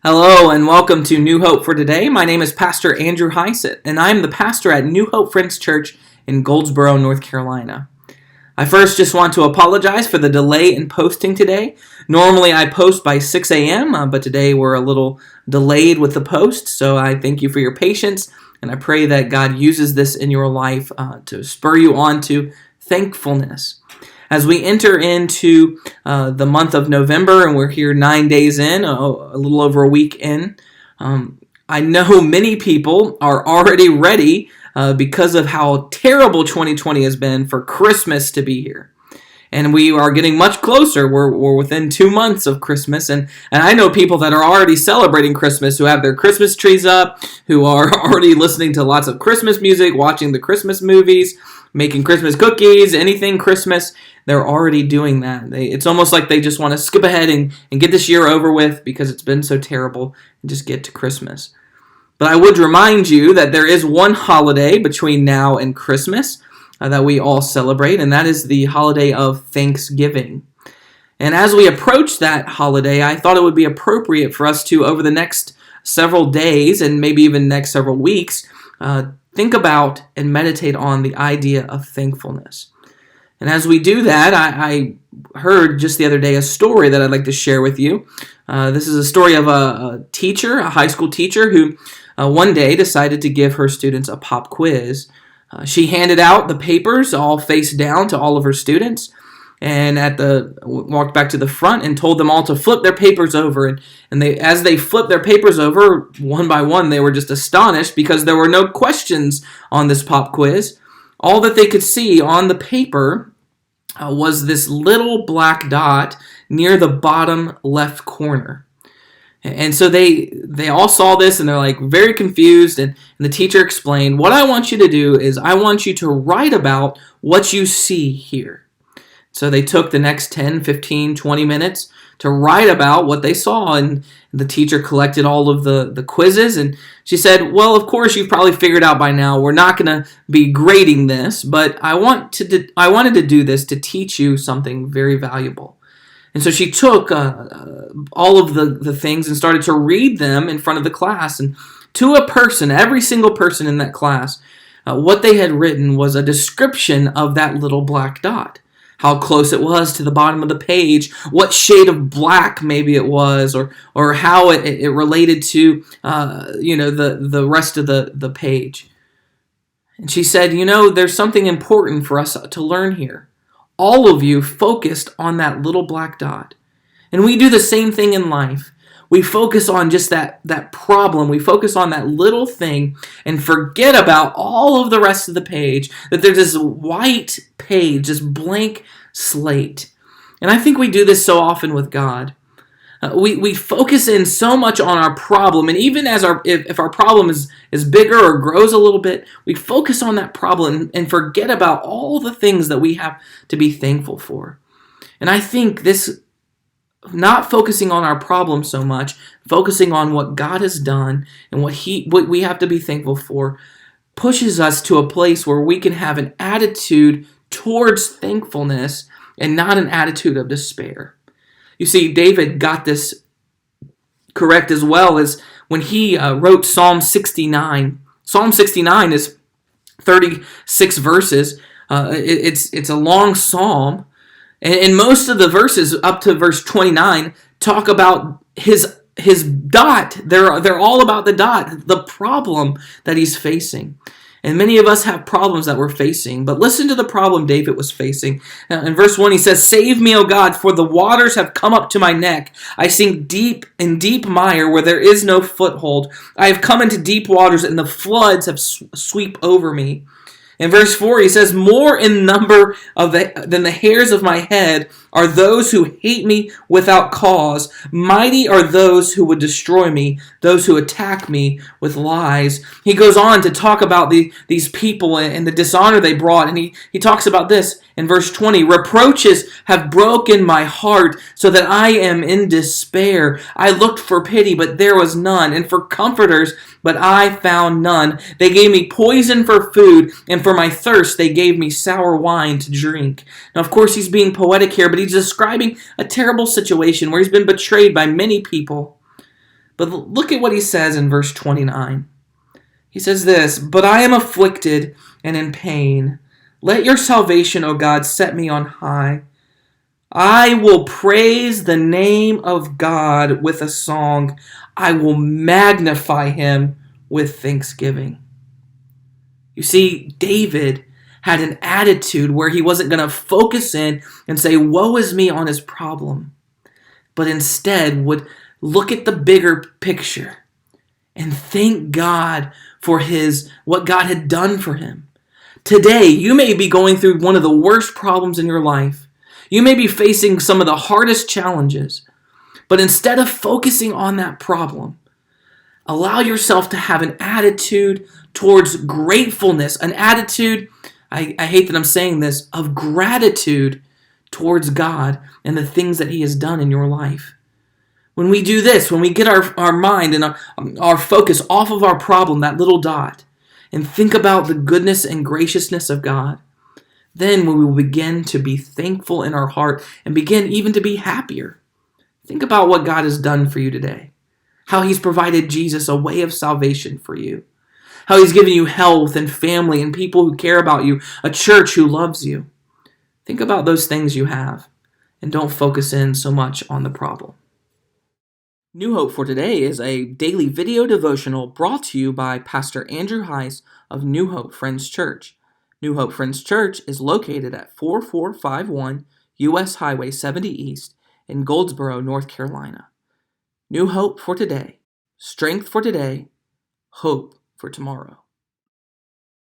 Hello and welcome to New Hope for Today. My name is Pastor Andrew Hise, and I'm the pastor at New Hope Friends Church in Goldsboro, North Carolina. I first just want to apologize for the delay in posting today. Normally I post by 6 a.m., but today we're a little delayed with the post, so I thank you for your patience, and I pray that God uses this in your life to spur you on to thankfulness. As we enter into the month of November, and we're here 9 days in, a little over a week in, I know many people are already ready because of how terrible 2020 has been for Christmas to be here. And we are getting much closer. We're within 2 months of Christmas. And I know people that are already celebrating Christmas, who have their Christmas trees up, who are already listening to lots of Christmas music, watching the Christmas movies, making Christmas cookies, anything Christmas. They're already doing that. It's almost like they just want to skip ahead and get this year over with because it's been so terrible and just get to Christmas. But I would remind you that there is one holiday between now and Christmas that we all celebrate, and that is the holiday of Thanksgiving. And as we approach that holiday, I thought it would be appropriate for us to, over the next several days and maybe even next several weeks, think about and meditate on the idea of thankfulness. And as we do that, I heard just the other day a story that I'd like to share with you. This is a story of a teacher, a high school teacher, who one day decided to give her students a pop quiz. She handed out the papers all face down to all of her students, and walked back to the front and told them all to flip their papers over. And as they flipped their papers over one by one, they were just astonished because there were no questions on this pop quiz. All that they could see on the paper was this little black dot near the bottom left corner. And so they all saw this and they're like very confused, and the teacher explained, what I want you to do is I want you to write about what you see here. So they took the next 10, 15, 20 minutes to write about what they saw, and the teacher collected all of the quizzes, and she said, well, of course you've probably figured out by now we're not going to be grading this, but I wanted to do this to teach you something very valuable. And so she took all of the things and started to read them in front of the class. And to a person, every single person in that class, what they had written was a description of that little black dot. How close it was to the bottom of the page, what shade of black maybe it was, or how it related to the rest of the page. And she said, there's something important for us to learn here. All of you focused on that little black dot. And we do the same thing in life. We focus on just that problem. We focus on that little thing and forget about all of the rest of the page, that there's this white page, this blank slate. And I think we do this so often with God. We focus in so much on our problem, and even if our problem is bigger or grows a little bit, we focus on that problem and forget about all the things that we have to be thankful for. And I think this, not focusing on our problem so much, focusing on what God has done and what we have to be thankful for, pushes us to a place where we can have an attitude towards thankfulness and not an attitude of despair. You see, David got this correct as well as when he wrote Psalm 69. Psalm 69 is 36 verses. It's a long psalm. And most of the verses up to verse 29 talk about his dot. They're all about the dot, the problem that he's facing. And many of us have problems that we're facing. But listen to the problem David was facing. Now, in verse 1, he says, "Save me, O God, for the waters have come up to my neck. I sink deep in deep mire where there is no foothold. I have come into deep waters, and the floods have sweep over me." In verse 4, he says, "More in number than the hairs of my head are those who hate me without cause. Mighty are those who would destroy me, those who attack me with lies." He goes on to talk about these people and the dishonor they brought. And he talks about this in verse 20. "Reproaches have broken my heart so that I am in despair. I looked for pity, but there was none, and for comforters, but I found none. They gave me poison for food, and for my thirst they gave me sour wine to drink." Now, of course, he's being poetic here, but he's describing a terrible situation where he's been betrayed by many people. But look at what he says in verse 29. He says this, "But I am afflicted and in pain. Let your salvation, O God, set me on high. I will praise the name of God with a song. I will magnify him with thanksgiving." You see, David had an attitude where he wasn't going to focus in and say, "Woe is me," on his problem, but instead would look at the bigger picture and thank God for what God had done for him. Today, you may be going through one of the worst problems in your life. You may be facing some of the hardest challenges, but instead of focusing on that problem, allow yourself to have an attitude towards gratefulness, an attitude, I hate that I'm saying this, of gratitude towards God and the things that he has done in your life. When we do this, when we get our mind and our focus off of our problem, that little dot, and think about the goodness and graciousness of God, then we will begin to be thankful in our heart and begin even to be happier. Think about what God has done for you today. How he's provided Jesus a way of salvation for you. How he's given you health and family and people who care about you, a church who loves you. Think about those things you have and don't focus in so much on the problem. New Hope for Today is a daily video devotional brought to you by Pastor Andrew Hise of New Hope Friends Church. New Hope Friends Church is located at 4451 U.S. Highway 70 East in Goldsboro, North Carolina. New hope for today, strength for today, hope for tomorrow.